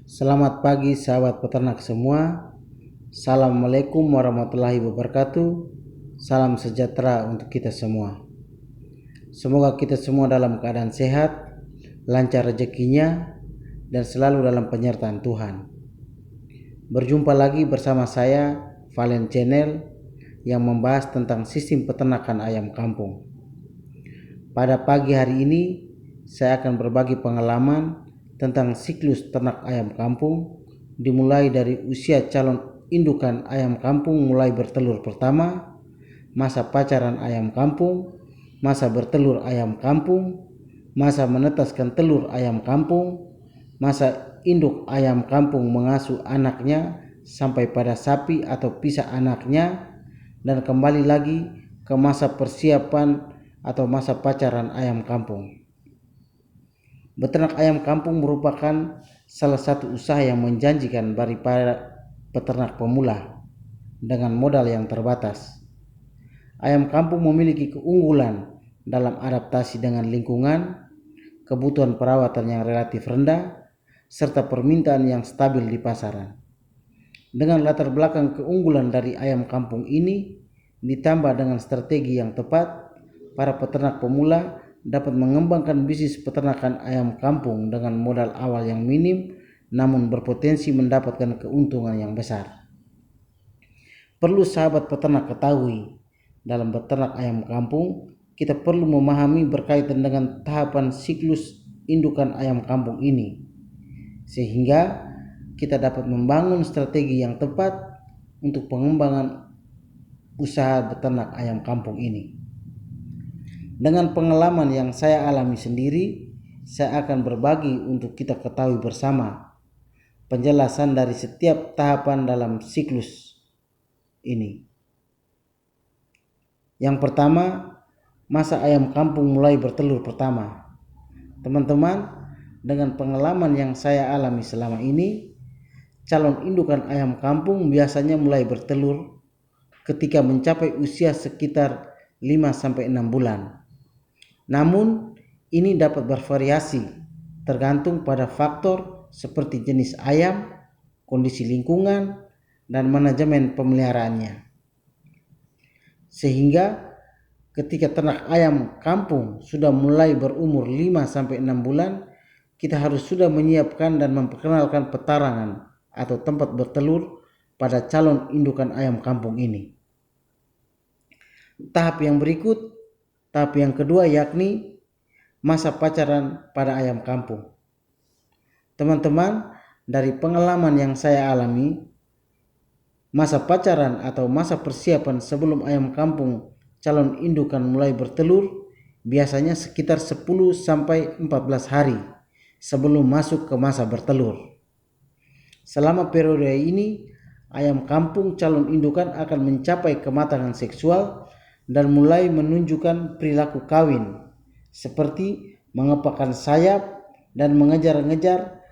Selamat pagi sahabat peternak semua. Assalamualaikum warahmatullahi wabarakatuh. Salam sejahtera untuk kita semua. Semoga kita semua dalam keadaan sehat, lancar rezekinya, dan selalu dalam penyertaan Tuhan. Berjumpa lagi bersama saya, Valen Channel, yang membahas tentang sistem peternakan ayam kampung. Pada pagi hari ini, saya akan berbagi pengalaman tentang siklus ternak ayam kampung, dimulai dari usia calon indukan ayam kampung mulai bertelur pertama, masa pacaran ayam kampung, masa bertelur ayam kampung, masa menetaskan telur ayam kampung, masa induk ayam kampung mengasuh anaknya sampai pada sapi atau pisah anaknya, dan kembali lagi ke masa persiapan atau masa pacaran ayam kampung. Beternak ayam kampung merupakan salah satu usaha yang menjanjikan bagi para peternak pemula dengan modal yang terbatas. Ayam kampung memiliki keunggulan dalam adaptasi dengan lingkungan, kebutuhan perawatan yang relatif rendah, serta permintaan yang stabil di pasaran. Dengan latar belakang keunggulan dari ayam kampung ini, ditambah dengan strategi yang tepat, para peternak pemula dapat mengembangkan bisnis peternakan ayam kampung dengan modal awal yang minim, namun berpotensi mendapatkan keuntungan yang besar. Perlu sahabat peternak ketahui, dalam beternak ayam kampung, kita perlu memahami berkaitan dengan tahapan siklus indukan ayam kampung ini, sehingga kita dapat membangun strategi yang tepat untuk pengembangan usaha beternak ayam kampung ini. Dengan pengalaman yang saya alami sendiri, saya akan berbagi untuk kita ketahui bersama penjelasan dari setiap tahapan dalam siklus ini. Yang pertama, masa ayam kampung mulai bertelur pertama. Teman-teman, dengan pengalaman yang saya alami selama ini, calon indukan ayam kampung biasanya mulai bertelur ketika mencapai usia sekitar 5-6 bulan. Namun, ini dapat bervariasi tergantung pada faktor seperti jenis ayam, kondisi lingkungan, dan manajemen pemeliharaannya. Sehingga ketika ternak ayam kampung sudah mulai berumur 5-6 bulan, kita harus sudah menyiapkan dan memperkenalkan petarangan atau tempat bertelur pada calon indukan ayam kampung ini. Tahap yang kedua yakni masa pacaran pada ayam kampung. Teman-teman, dari pengalaman yang saya alami, masa pacaran atau masa persiapan sebelum ayam kampung calon indukan mulai bertelur biasanya sekitar 10-14 hari sebelum masuk ke masa bertelur. Selama periode ini, ayam kampung calon indukan akan mencapai kematangan seksual dan mulai menunjukkan perilaku kawin, seperti mengepakkan sayap dan mengejar-ngejar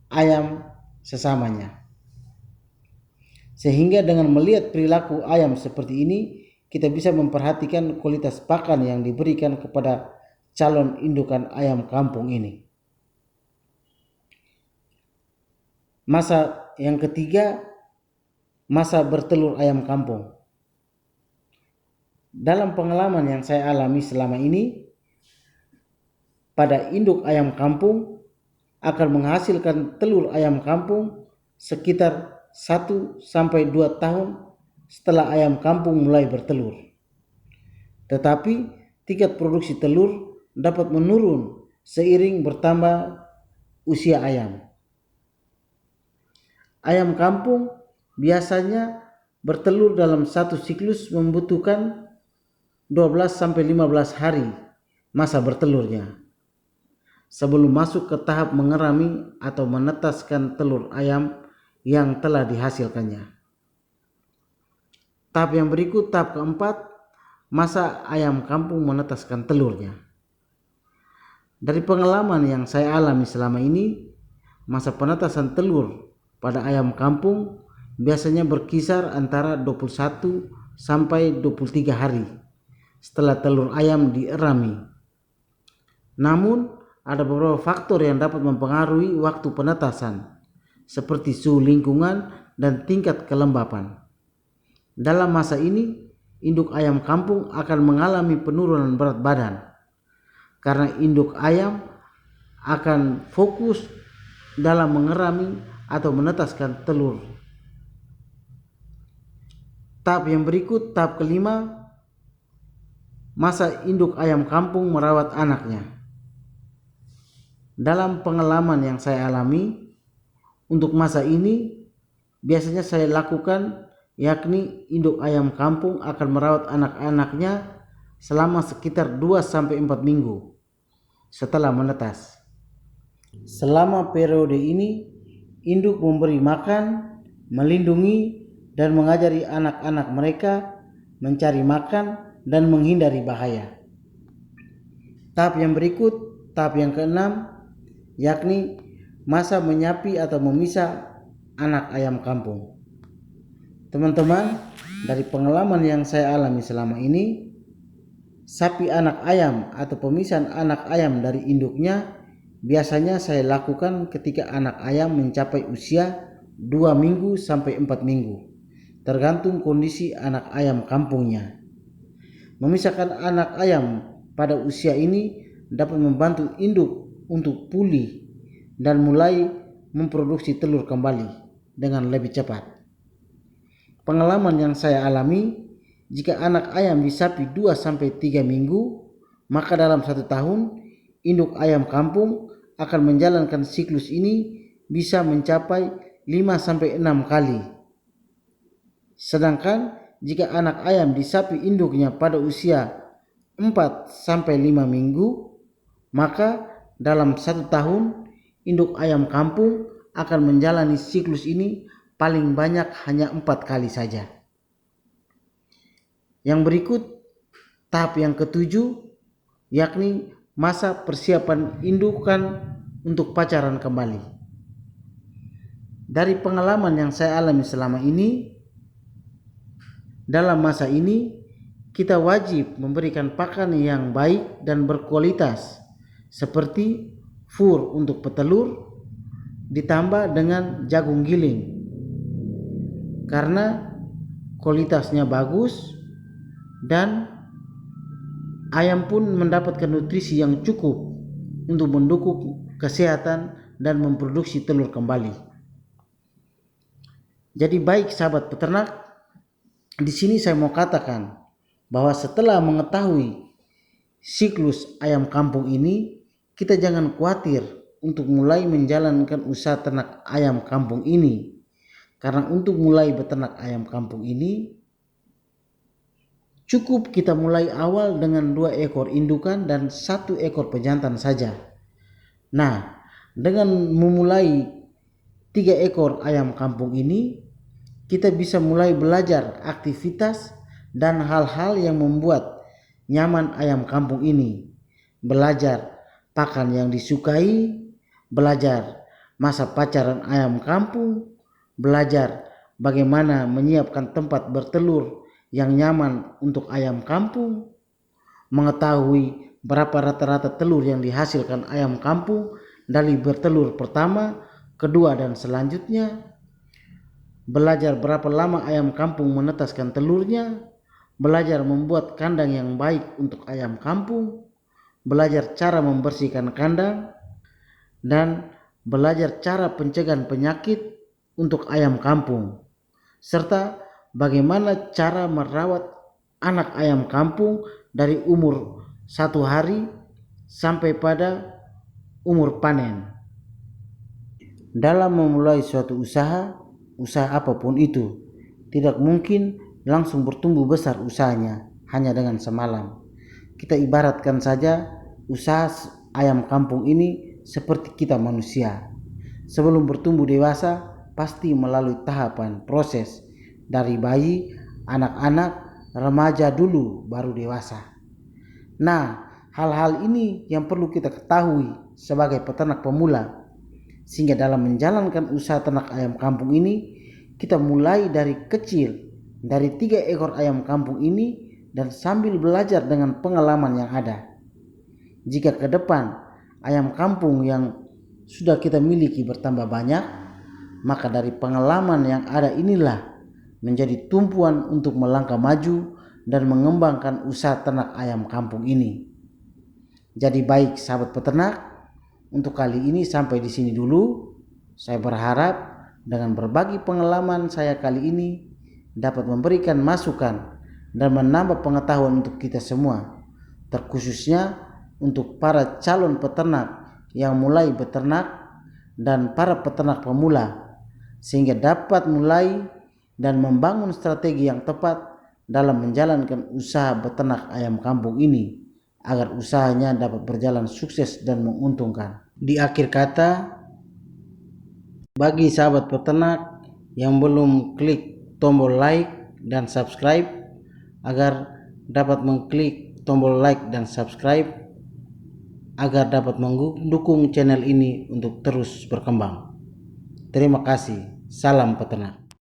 ayam sesamanya. Sehingga dengan melihat perilaku ayam seperti ini, kita bisa memperhatikan kualitas pakan yang diberikan kepada calon indukan ayam kampung ini. Masa yang ketiga, masa bertelur ayam kampung. Dalam pengalaman yang saya alami selama ini, pada induk ayam kampung akan menghasilkan telur ayam kampung sekitar 1-2 tahun setelah ayam kampung mulai bertelur. Tetapi tingkat produksi telur dapat menurun seiring bertambah usia ayam. Ayam kampung biasanya bertelur dalam satu siklus membutuhkan 12-15 hari masa bertelurnya sebelum masuk ke tahap mengerami atau menetaskan telur ayam yang telah dihasilkannya. Tahap yang berikut, tahap keempat, masa ayam kampung menetaskan telurnya. Dari pengalaman yang saya alami selama ini, masa penetasan telur pada ayam kampung biasanya berkisar antara 21-23 hari setelah telur ayam dierami. Namun, ada beberapa faktor yang dapat mempengaruhi waktu penetasan, seperti suhu lingkungan dan tingkat kelembapan. Dalam masa ini, induk ayam kampung akan mengalami penurunan berat badan karena induk ayam akan fokus dalam mengerami atau menetaskan telur. Tahap yang berikut, tahap kelima, masa induk ayam kampung merawat anaknya. Dalam pengalaman yang saya alami, untuk masa ini biasanya saya lakukan, yakni induk ayam kampung akan merawat anak-anaknya selama sekitar 2-4 minggu setelah menetas. Selama periode ini, induk memberi makan, melindungi, dan mengajari anak-anak mereka mencari makan dan menghindari bahaya. Tahap yang berikut, tahap yang keenam, yakni masa menyapi atau memisah anak ayam kampung. Teman-teman, dari pengalaman yang saya alami selama ini, sapi anak ayam atau pemisahan anak ayam dari induknya biasanya saya lakukan ketika anak ayam mencapai usia 2 minggu sampai 4 minggu, tergantung kondisi anak ayam kampungnya. Memisahkan anak ayam pada usia ini dapat membantu induk untuk pulih dan mulai memproduksi telur kembali dengan lebih cepat. Pengalaman yang saya alami, jika anak ayam disapi 2-3 minggu, maka dalam 1 tahun induk ayam kampung akan menjalankan siklus ini bisa mencapai 5-6 kali. Sedangkan jika anak ayam disapi induknya pada usia 4-5 minggu, maka dalam 1 tahun induk ayam kampung akan menjalani siklus ini paling banyak hanya 4 kali saja. Yang berikut, tahap yang ketujuh, yakni masa persiapan indukan untuk pacaran kembali. Dari pengalaman yang saya alami selama ini, dalam masa ini kita wajib memberikan pakan yang baik dan berkualitas seperti fur untuk petelur ditambah dengan jagung giling, karena kualitasnya bagus dan ayam pun mendapatkan nutrisi yang cukup untuk mendukung kesehatan dan memproduksi telur kembali. Jadi baik sahabat peternak, di sini saya mau katakan bahwa setelah mengetahui siklus ayam kampung ini, kita jangan khawatir untuk mulai menjalankan usaha ternak ayam kampung ini. Karena untuk mulai beternak ayam kampung ini, cukup kita mulai awal dengan 2 ekor indukan dan 1 ekor pejantan saja. Nah, dengan memulai 3 ekor ayam kampung ini, kita bisa mulai belajar aktivitas dan hal-hal yang membuat nyaman ayam kampung ini. Belajar pakan yang disukai, belajar masa pacaran ayam kampung, belajar bagaimana menyiapkan tempat bertelur yang nyaman untuk ayam kampung, mengetahui berapa rata-rata telur yang dihasilkan ayam kampung dari bertelur pertama, kedua, dan selanjutnya, belajar berapa lama ayam kampung menetaskan telurnya, belajar membuat kandang yang baik untuk ayam kampung, belajar cara membersihkan kandang, dan belajar cara pencegahan penyakit untuk ayam kampung, serta bagaimana cara merawat anak ayam kampung dari umur 1 hari sampai pada umur panen. Dalam memulai suatu usaha apapun itu, tidak mungkin langsung bertumbuh besar usahanya hanya dengan semalam. Kita ibaratkan saja usaha ayam kampung ini seperti kita manusia. Sebelum bertumbuh dewasa, pasti melalui tahapan proses dari bayi, anak-anak, remaja dulu baru dewasa. Nah, hal-hal ini yang perlu kita ketahui sebagai peternak pemula, sehingga dalam menjalankan usaha ternak ayam kampung ini, kita mulai dari kecil, dari 3 ekor ayam kampung ini, dan sambil belajar dengan pengalaman yang ada. Jika ke depan ayam kampung yang sudah kita miliki bertambah banyak, maka dari pengalaman yang ada inilah menjadi tumpuan untuk melangkah maju dan mengembangkan usaha ternak ayam kampung ini. Jadi baik sahabat peternak, untuk kali ini sampai di sini dulu. Saya berharap dengan berbagi pengalaman saya kali ini dapat memberikan masukan dan menambah pengetahuan untuk kita semua, terkhususnya untuk para calon peternak yang mulai beternak dan para peternak pemula, sehingga dapat mulai dan membangun strategi yang tepat dalam menjalankan usaha beternak ayam kampung ini agar usahanya dapat berjalan sukses dan menguntungkan. Di akhir kata, bagi sahabat peternak yang belum klik tombol like dan subscribe, agar dapat mengklik tombol like dan subscribe agar dapat mendukung channel ini untuk terus berkembang. Terima kasih. Salam peternak.